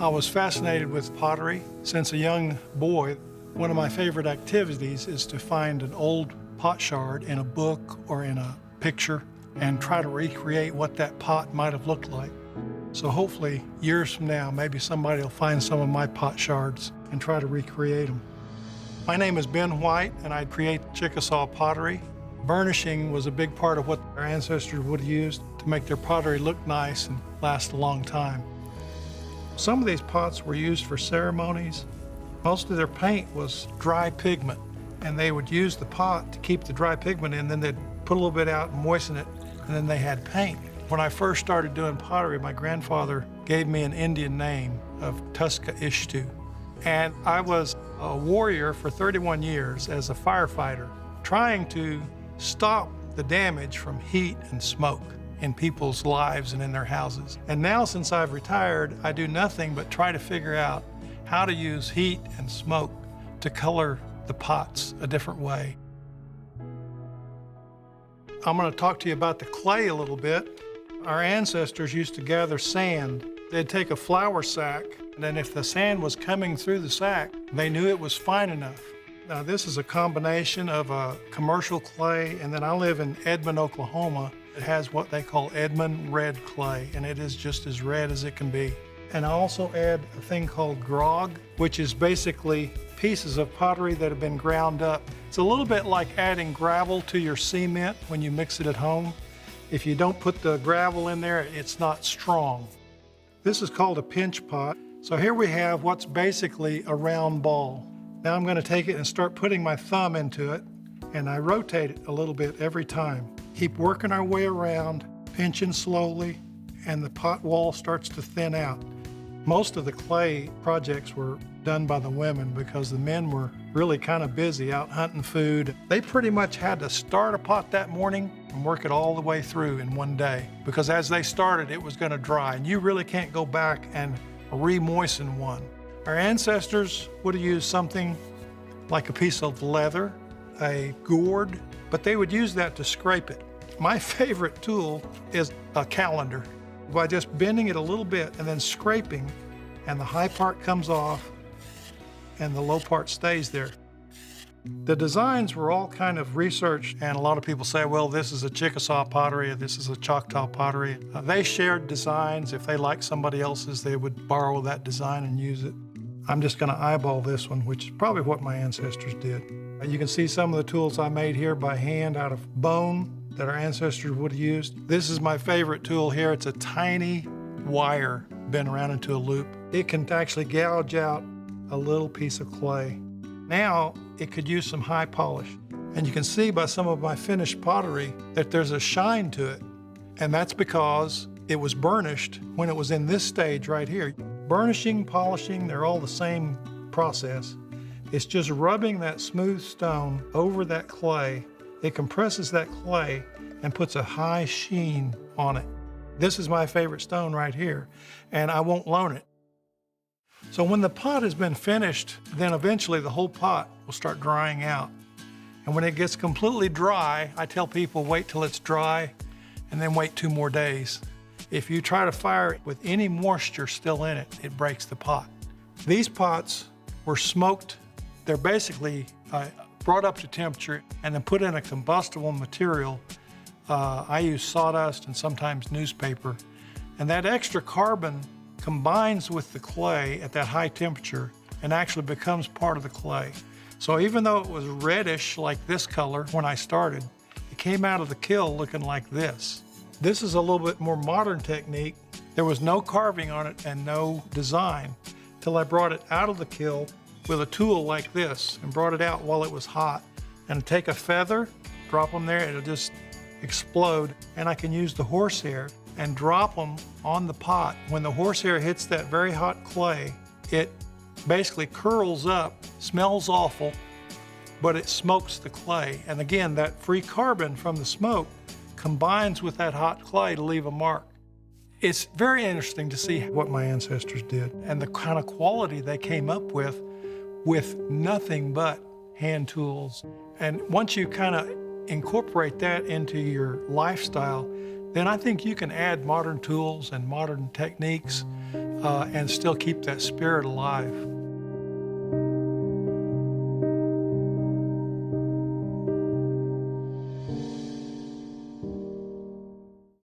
I was fascinated with pottery since a young boy. One of my favorite activities is to find an old pot shard in a book or in a picture and try to recreate what that pot might have looked like. So hopefully, years from now, maybe somebody will find some of my pot shards and try to recreate them. My name is Ben White, and I create Chickasaw pottery. Burnishing was a big part of what our ancestors would have used to make their pottery look nice and last a long time. Some of these pots were used for ceremonies. Most of their paint was dry pigment, and they would use the pot to keep the dry pigment in, then they'd put a little bit out and moisten it, and then they had paint. When I first started doing pottery, my grandfather gave me an Indian name of Tushka Ishto. And I was a warrior for 31 years as a firefighter, trying to stop the damage from heat and smoke in people's lives and in their houses. And now, since I've retired, I do nothing but try to figure out how to use heat and smoke to color the pots a different way. I'm going to talk to you about the clay a little bit. Our ancestors used to gather sand. They'd take a flour sack, and then if the sand was coming through the sack, they knew it was fine enough. Now, this is a combination of a commercial clay, and then I live in Edmond, Oklahoma. It has what they call Edmond red clay, and it is just as red as it can be. And I also add a thing called grog, which is basically pieces of pottery that have been ground up. It's a little bit like adding gravel to your cement when you mix it at home. If you don't put the gravel in there, it's not strong. This is called a pinch pot. So here we have what's basically a round ball. Now I'm going to take it and start putting my thumb into it, and I rotate it a little bit every time. Keep working our way around, pinching slowly, and the pot wall starts to thin out. Most of the clay projects were done by the women because the men were really kind of busy out hunting food. They pretty much had to start a pot that morning and work it all the way through in one day, because as they started, it was going to dry, and you really can't go back and re-moisten one. Our ancestors would have used something like a piece of leather, a gourd, but they would use that to scrape it. My favorite tool is a calendar. By just bending it a little bit and then scraping, and the high part comes off and the low part stays there. The designs were all kind of researched, and a lot of people say, well, this is a Chickasaw pottery, or this is a Choctaw pottery. They shared designs. If they liked somebody else's, they would borrow that design and use it. I'm just going to eyeball this one, which is probably what my ancestors did. You can see some of the tools I made here by hand out of bone that our ancestors would have used. This is my favorite tool here. It's a tiny wire bent around into a loop. It can actually gouge out a little piece of clay. Now it could use some high polish. And you can see by some of my finished pottery that there's a shine to it. And that's because it was burnished when it was in this stage right here. Burnishing, polishing, they're all the same process. It's just rubbing that smooth stone over that clay. It compresses that clay and puts a high sheen on it. This is my favorite stone right here, and I won't loan it. So when the pot has been finished, then eventually the whole pot will start drying out. And when it gets completely dry, I tell people wait till it's dry and then wait 2 more days. If you try to fire it with any moisture still in it, it breaks the pot. These pots were smoked. They're basically brought up to temperature and then put in a combustible material. I use sawdust and sometimes newspaper. And that extra carbon combines with the clay at that high temperature and actually becomes part of the clay. So even though it was reddish like this color when I started, it came out of the kiln looking like this. This is a little bit more modern technique. There was no carving on it and no design till I brought it out of the kiln with a tool like this and brought it out while it was hot. And take a feather, drop them there, it'll just explode. And I can use the horsehair and drop them on the pot. When the horsehair hits that very hot clay, it basically curls up, smells awful, but it smokes the clay. And again, that free carbon from the smoke combines with that hot clay to leave a mark. It's very interesting to see what my ancestors did and the kind of quality they came up with nothing but hand tools. And once you kind of incorporate that into your lifestyle, then I think you can add modern tools and modern techniques and still keep that spirit alive.